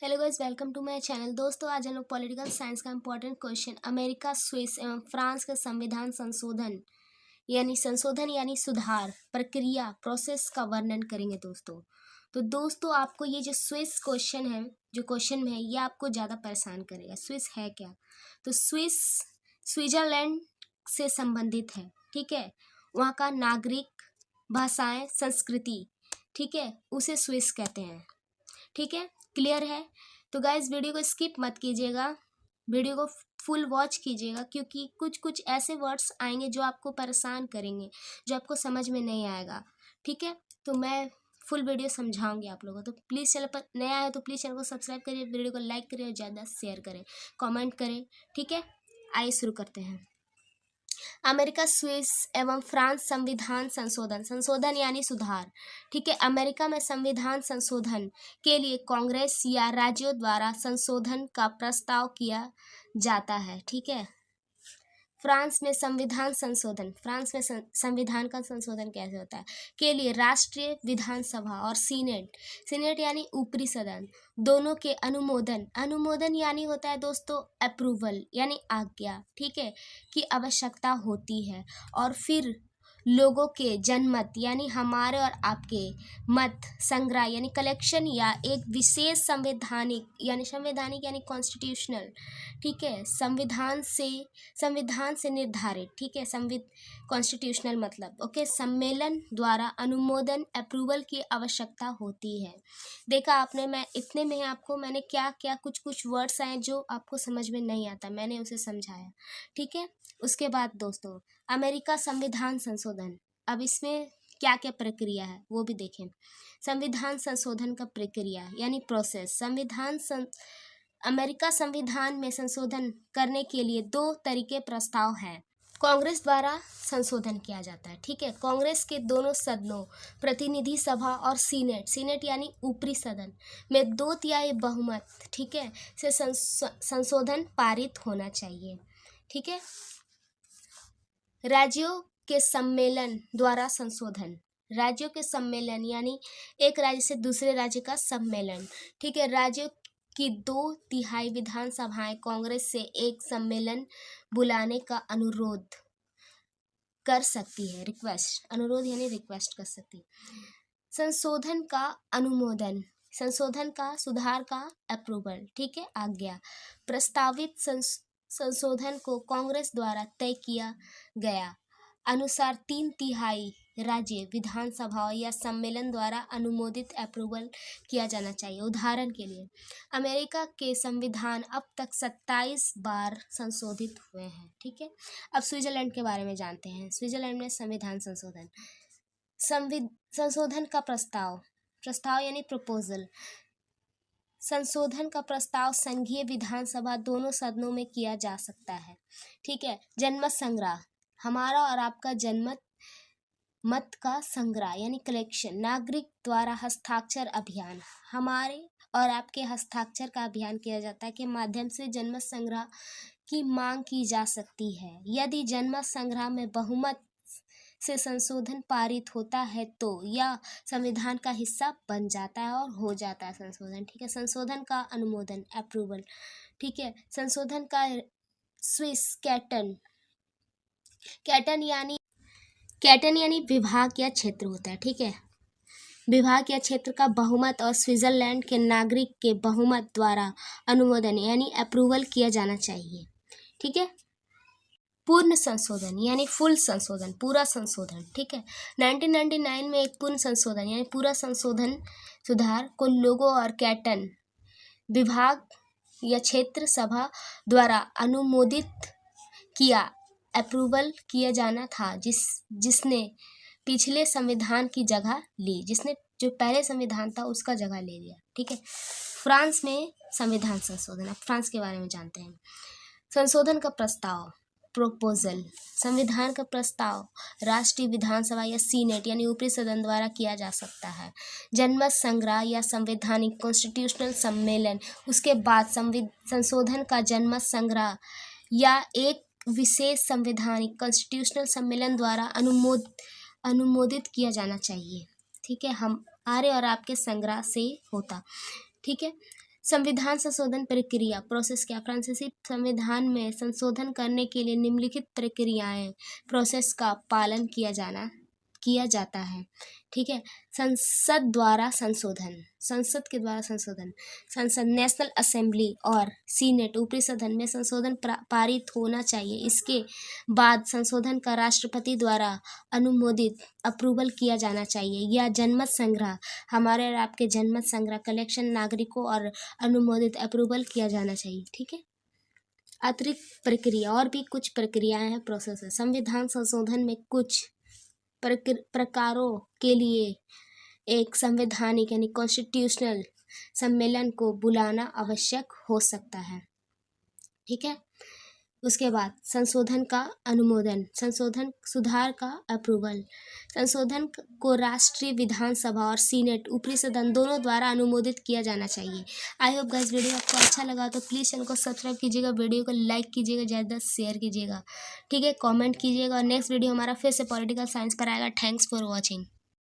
Hello guys, welcome to my channel. दोस्तों, आज हम लोग पॉलिटिकल साइंस का इंपॉर्टेंट क्वेश्चन अमेरिका, स्विस एवं फ्रांस का संविधान संशोधन यानी सुधार प्रक्रिया प्रोसेस का वर्णन करेंगे दोस्तों। तो दोस्तों, आपको ये जो स्विस क्वेश्चन है, जो क्वेश्चन में है, ये आपको ज़्यादा परेशान करेगा। स्विस है क्या? तो स्विस स्विट्जरलैंड से संबंधित है, ठीक है। वहाँ का नागरिक, भाषाएं, संस्कृति, ठीक है, उसे स्विस कहते हैं, ठीक है। क्लियर है? तो गाइज, वीडियो को स्किप मत कीजिएगा, वीडियो को फुल वॉच कीजिएगा, क्योंकि कुछ कुछ ऐसे वर्ड्स आएंगे जो आपको परेशान करेंगे, जो आपको समझ में नहीं आएगा, ठीक है। तो मैं फुल वीडियो समझाऊंगी आप लोगों को। तो प्लीज़, चैनल पर नया है तो प्लीज़ चैनल को सब्सक्राइब करिए, वीडियो को लाइक करिए और ज़्यादा शेयर करें, कमेंट करें, ठीक है। आइए शुरू करते हैं। अमेरिका, स्विस एवं फ्रांस संविधान संशोधन यानी सुधार, ठीक है। अमेरिका में संविधान संशोधन के लिए कांग्रेस या राज्यों द्वारा संशोधन का प्रस्ताव किया जाता है, ठीक है। फ्रांस में संविधान संविधान का संशोधन कैसे होता है के लिए राष्ट्रीय विधानसभा और सीनेट यानी ऊपरी सदन दोनों के अनुमोदन यानी होता है दोस्तों अप्रूवल यानी आज्ञा, ठीक है, की आवश्यकता होती है। और फिर लोगों के जनमत यानी हमारे और आपके मत संग्रह यानी कलेक्शन या एक विशेष संवैधानिक यानी कॉन्स्टिट्यूशनल, ठीक है, संविधान से निर्धारित, ठीक है, कॉन्स्टिट्यूशनल मतलब ओके, सम्मेलन द्वारा अनुमोदन अप्रूवल की आवश्यकता होती है। देखा आपने, मैं इतने में आपको मैंने क्या क्या कुछ वर्ड्स आए जो आपको समझ में नहीं आता, मैंने उसे समझाया, ठीक है। उसके बाद दोस्तों, अमेरिका संविधान संशोधन, अब इसमें क्या क्या प्रक्रिया है वो भी देखें। संविधान संशोधन का प्रक्रिया यानी प्रोसेस। अमेरिका संविधान में संशोधन करने के लिए दो तरीके प्रस्ताव हैं। कांग्रेस द्वारा संशोधन किया जाता है, ठीक है। कांग्रेस के दोनों सदनों, प्रतिनिधि सभा और सीनेट यानी ऊपरी सदन में 2/3 बहुमत, ठीक है, से संशोधन पारित होना चाहिए, ठीक है। राज्यों के सम्मेलन द्वारा संशोधन, राज्यों के सम्मेलन यानी एक राज्य से दूसरे राज्य का सम्मेलन, ठीक है। राज्यों की 2/3 विधानसभाएं कांग्रेस से एक सम्मेलन बुलाने का अनुरोध कर सकती है, अनुरोध यानी रिक्वेस्ट कर सकती है। संशोधन का अनुमोदन, संशोधन का, सुधार का अप्रूवल, ठीक है, आज्ञा। प्रस्तावित संशोधन को कांग्रेस द्वारा तय किया गया अनुसार 3/3 राज्य विधानसभा या सम्मेलन द्वारा अनुमोदित अप्रूवल किया जाना चाहिए। उदाहरण के लिए, अमेरिका के संविधान अब तक 27 बार संशोधित हुए हैं, ठीक है। अब स्विट्जरलैंड के बारे में जानते हैं। स्विट्जरलैंड में संविधान संशोधन का प्रस्ताव यानी प्रपोजल। संशोधन का प्रस्ताव संघीय विधानसभा दोनों सदनों में किया जा सकता है, ठीक है। जनमत संग्रह, हमारा और आपका जनमत मत का संग्रह यानी कलेक्शन। नागरिक द्वारा हस्ताक्षर अभियान, हमारे और आपके हस्ताक्षर का अभियान किया जाता है के माध्यम से जनमत संग्रह की मांग की जा सकती है। यदि जनमत संग्रह में बहुमत से संशोधन पारित होता है तो यह संविधान का हिस्सा बन जाता है और हो जाता है संशोधन, ठीक है। संशोधन का अनुमोदन अप्रूवल, ठीक है। संशोधन का स्विस कैटन यानी विभाग या क्षेत्र होता है, ठीक है। विभाग या क्षेत्र का बहुमत और स्विट्जरलैंड के नागरिक के बहुमत द्वारा अनुमोदन यानी अप्रूवल किया जाना चाहिए, ठीक है। पूर्ण संशोधन यानी फुल संशोधन, पूरा संशोधन, ठीक है। 1999 में एक पूर्ण संशोधन यानी पूरा संशोधन सुधार को लोगों और कैटन विभाग या क्षेत्र सभा द्वारा अनुमोदित किया, अप्रूवल किया जाना था, जिसने पिछले संविधान की जगह ली, जिसने जो पहले संविधान था उसका जगह ले लिया, ठीक है। फ्रांस में संविधान संशोधन, अब फ्रांस के बारे में जानते हैं। संशोधन का प्रस्ताव प्रोपोजल, संविधान का प्रस्ताव राष्ट्रीय विधानसभा या सीनेट यानी ऊपरी सदन द्वारा किया जा सकता है। जनमत संग्रह या संवैधानिक कॉन्स्टिट्यूशनल सम्मेलन, उसके बाद संशोधन का जनमत संग्रह या एक विशेष संवैधानिक कॉन्स्टिट्यूशनल सम्मेलन द्वारा अनुमोदित किया जाना चाहिए, ठीक है। हमारे और आपके संग्रह से होता, ठीक है। संविधान संशोधन प्रक्रिया प्रोसेस क्या, फ्रांसीसी संविधान में संशोधन करने के लिए निम्नलिखित प्रक्रियाएं प्रोसेस का पालन किया जाता है। ठीक है, संसद द्वारा संशोधन, संसद के द्वारा संशोधन, संसद नेशनल असेंबली और सीनेट ऊपरी सदन में संशोधन पारित होना चाहिए। इसके बाद संशोधन का राष्ट्रपति द्वारा अनुमोदित अप्रूवल किया जाना चाहिए। या जनमत संग्रह, हमारे और आपके जनमत संग्रह कलेक्शन नागरिकों और अनुमोदित अप्रूवल किया जाना चाहिए। ठीक है, अतिरिक्त प्रक्रिया और भी कुछ प्रक्रियाएं हैं, प्रोसेस है। संविधान संशोधन में कुछ प्रकारों के लिए एक संवैधानिक यानी कॉन्स्टिट्यूशनल सम्मेलन को बुलाना आवश्यक हो सकता है। ठीक है, उसके बाद संशोधन का अनुमोदन, संशोधन सुधार का अप्रूवल, संशोधन को राष्ट्रीय विधानसभा और सीनेट ऊपरी सदन दोनों द्वारा अनुमोदित किया जाना चाहिए। आई होप गाइस वीडियो आपको अच्छा लगा तो प्लीज़ चैनल को सब्सक्राइब कीजिएगा, वीडियो को लाइक कीजिएगा, ज़्यादा शेयर कीजिएगा। ठीक है, कमेंट कीजिएगा और नेक्स्ट वीडियो हमारा फिर से पॉलिटिकल साइंस पर आएगा। Thanks for watching.